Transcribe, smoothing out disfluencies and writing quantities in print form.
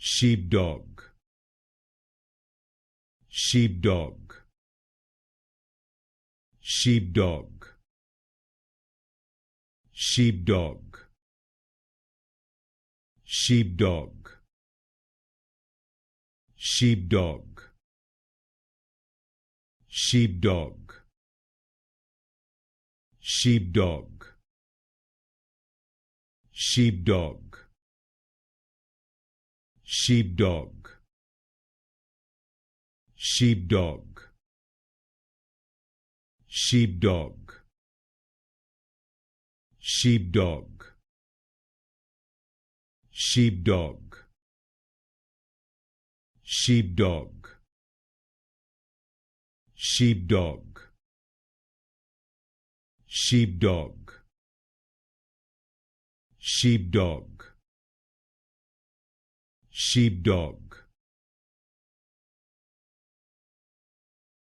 sheepdog, sheepdog, sheepdog, sheepdog, sheepdog, sheepdog, sheepdog, sheepdog, sheepdog, sheepdog, sheepdog, sheepdog, sheepdog, sheepdog, sheepdog, sheepdog, sheepdog, sheepdog, sheepdog,